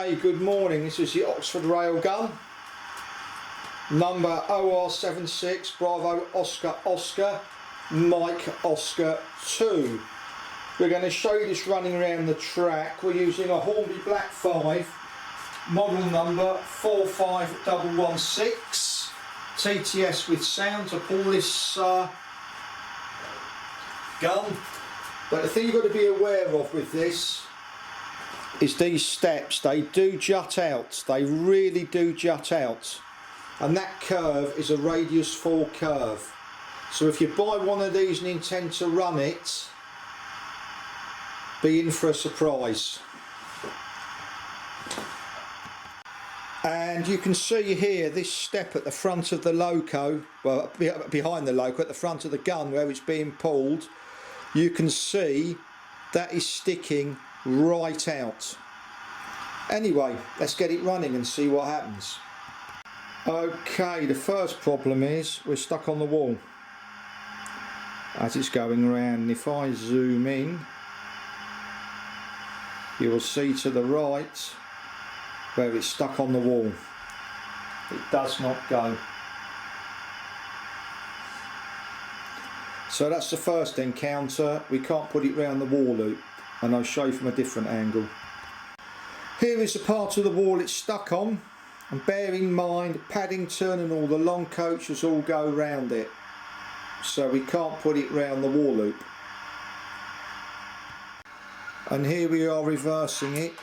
Okay, good morning. This is the Oxford railgun, number OR76 Bravo Oscar Oscar Mike Oscar 2. We're going to show you this running around the track. We're using a Hornby Black 5, model number 45116, TTS with sound to pull this gun. But the thing you've got to be aware of with this is these steps. They do jut out, they really do jut out, and that curve is a radius 4 curve. So if you buy one of these and intend to run it, be in for a surprise. And you can see here this step at the front of the loco, well behind the loco, at the front of the gun where it's being pulled, you can see that is sticking right out. Anyway, let's get it running and see what happens. Okay, the first problem is we're stuck on the wall as it's going around. And if I zoom in, you will see to the right where it's stuck on the wall. It does not go. So that's the first encounter. We can't put it round the wall loop, and I'll show you from a different angle. Here is the part of the wall it's stuck on, and bear in mind Paddington and all the long coaches all go round it, so we can't put it round the wall loop. And here we are reversing it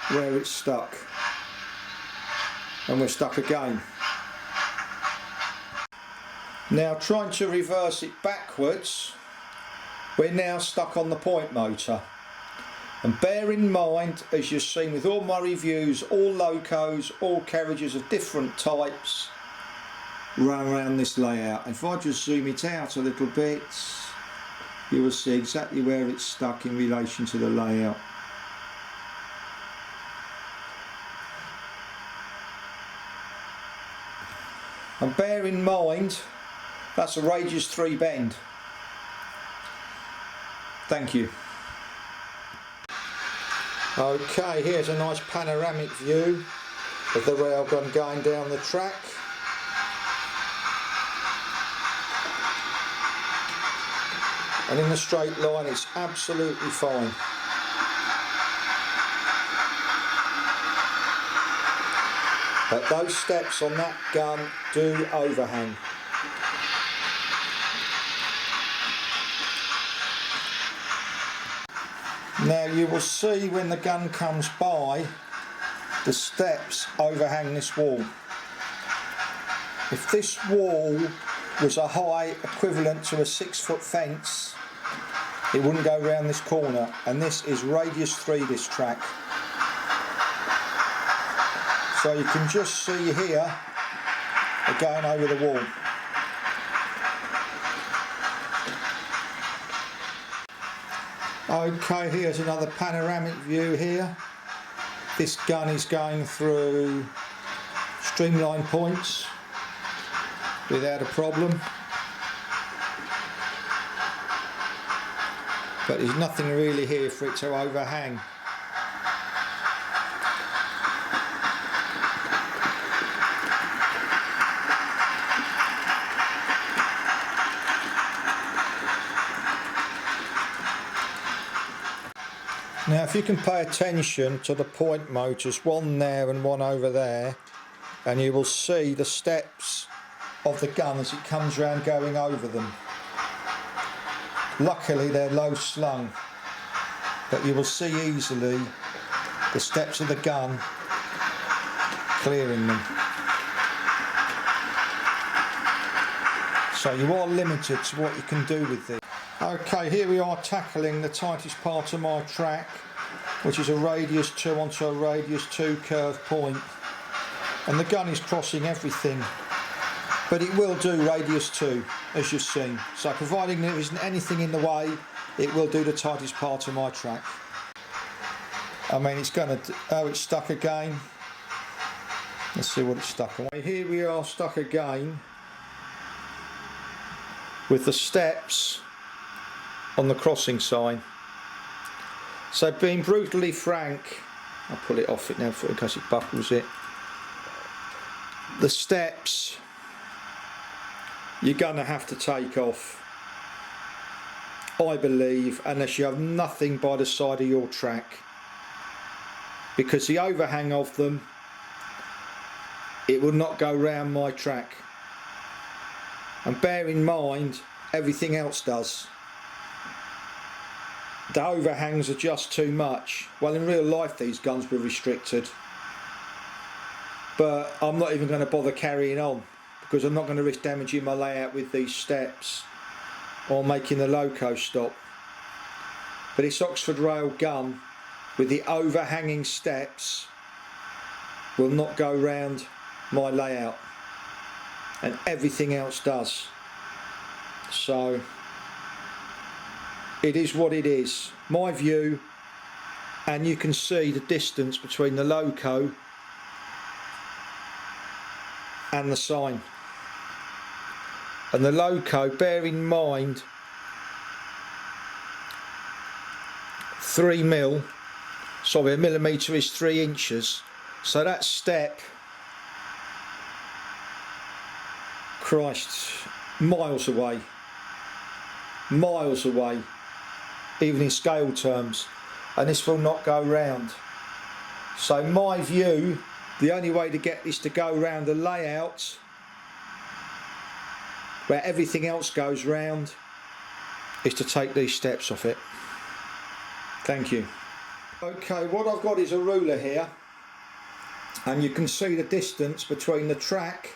where it's stuck, and we're stuck again. Now trying to reverse it backwards, we're now stuck on the point motor. And bear in mind, as you've seen with all my reviews, all locos, all carriages of different types run around this layout. If I just zoom it out a little bit, you will see exactly where it's stuck in relation to the layout. And bear in mind, that's a radius 3 bend. Thank you. Okay, here's a nice panoramic view of the railgun going down the track. And in a straight line it's absolutely fine. But those steps on that gun do overhang. Now you will see when the gun comes by, the steps overhang this wall. If this wall was a height equivalent to a 6-foot fence, it wouldn't go round this corner, and this is radius 3, this track. So you can just see here, they're going over the wall. Okay, here's another panoramic view here. This gun is going through streamline points without a problem. But there's nothing really here for it to overhang. Now if you can pay attention to the point motors, one there and one over there, and you will see the steps of the gun as it comes round going over them. Luckily they're low slung, but you will see easily the steps of the gun clearing them. So you are limited to what you can do with this. Okay, here we are tackling the tightest part of my track, which is a radius 2 onto a radius 2 curve point, and the gun is crossing everything, but it will do radius 2 as you've seen. So providing there isn't anything in the way, it will do the tightest part of my track. I mean, it's going to, oh, it's stuck again. Let's see what it's stuck on. Here we are stuck again with the steps on the crossing sign. So being brutally frank, I'll pull it off it now in case it buckles it. The steps you're going to have to take off, I believe, unless you have nothing by the side of your track, because the overhang of them, it will not go round my track. And bear in mind, everything else does. The overhangs are just too much. Well, in real life these guns were restricted, but I'm not even going to bother carrying on, because I'm not going to risk damaging my layout with these steps or making the loco stop. But this Oxford rail gun with the overhanging steps will not go round my layout, and everything else does. So it is what it is, my view. And you can see the distance between the loco and the sign. And the loco, bear in mind, 1 millimetre is 3 inches. So that step, Christ, miles away, even in scale terms, and this will not go round. So my view, the only way to get this to go round the layout where everything else goes round is to take these steps off it. Thank you. Okay, what I've got is a ruler here, and you can see the distance between the track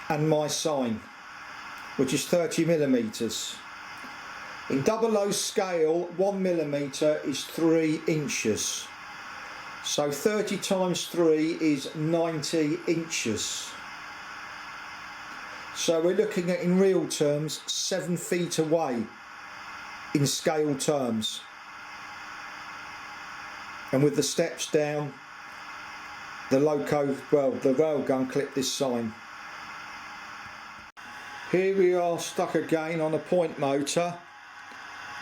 and my sign, which is 30 millimetres. In 00 scale, 1 millimetre is 3 inches. So 30 times 3 is 90 inches. So we're looking at, in real terms, 7 feet away in scale terms. And with the steps down, the loco, well, the railgun clipped this sign. Here we are stuck again on a point motor,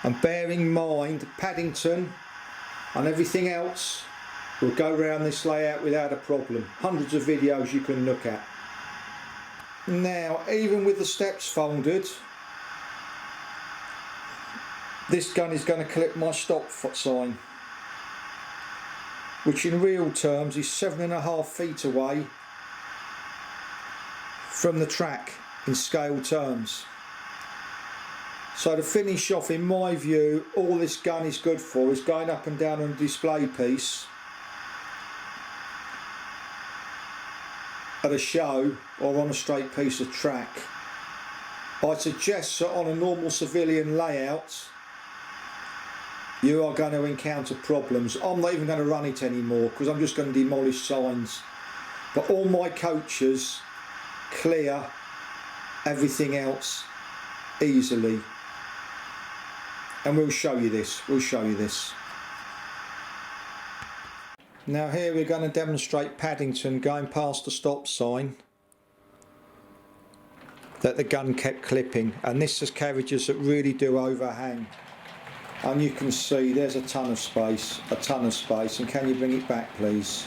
and bear in mind Paddington and everything else will go around this layout without a problem. Hundreds of videos you can look at. Now, even with the steps folded, this gun is going to clip my stop sign, which in real terms is 7.5 feet away from the track in scale terms. So to finish off, in my view, all this gun is good for is going up and down on a display piece at a show or on a straight piece of track. I suggest that on a normal civilian layout you are going to encounter problems. I'm not even going to run it anymore because I'm just going to demolish signs. But all my coaches clear everything else easily. And we'll show you this. Now here we're going to demonstrate Paddington going past the stop sign that the gun kept clipping, and this is carriages that really do overhang, and you can see there's a ton of space, and can you bring it back please?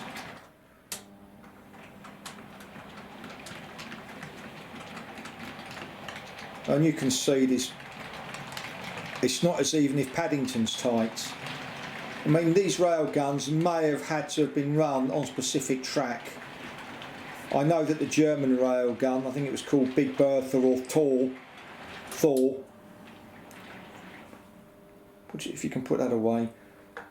And you can see this, it's not as even if Paddington's tight. I mean, these rail guns may have had to have been run on specific track. I know that the German rail gun, I think it was called Big Bertha or Thor, if you can put that away,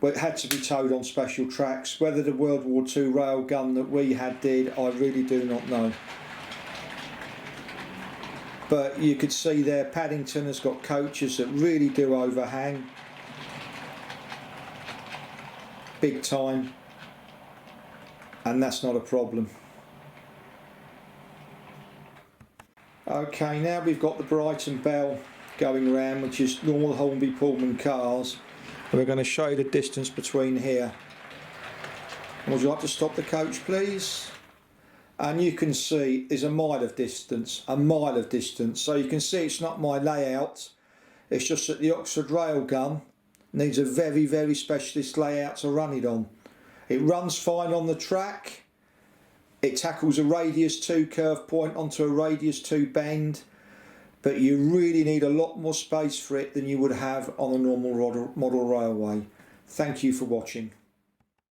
but it had to be towed on special tracks. Whether the World War II rail gun that we had did, I really do not know. But you could see there Paddington has got coaches that really do overhang big time, and that's not a problem. Okay, now we've got the Brighton Bell going round, which is normal Hornby Pullman cars, and we're going to show you the distance between here. Would you like to stop the coach please? And you can see there's a mile of distance, so you can see it's not my layout, it's just that the Oxford railgun needs a very, very specialist layout to run it on, It runs fine on the track. It tackles a radius 2 curve point onto a radius 2 bend, but you really need a lot more space for it than you would have on a normal model railway. Thank you for watching.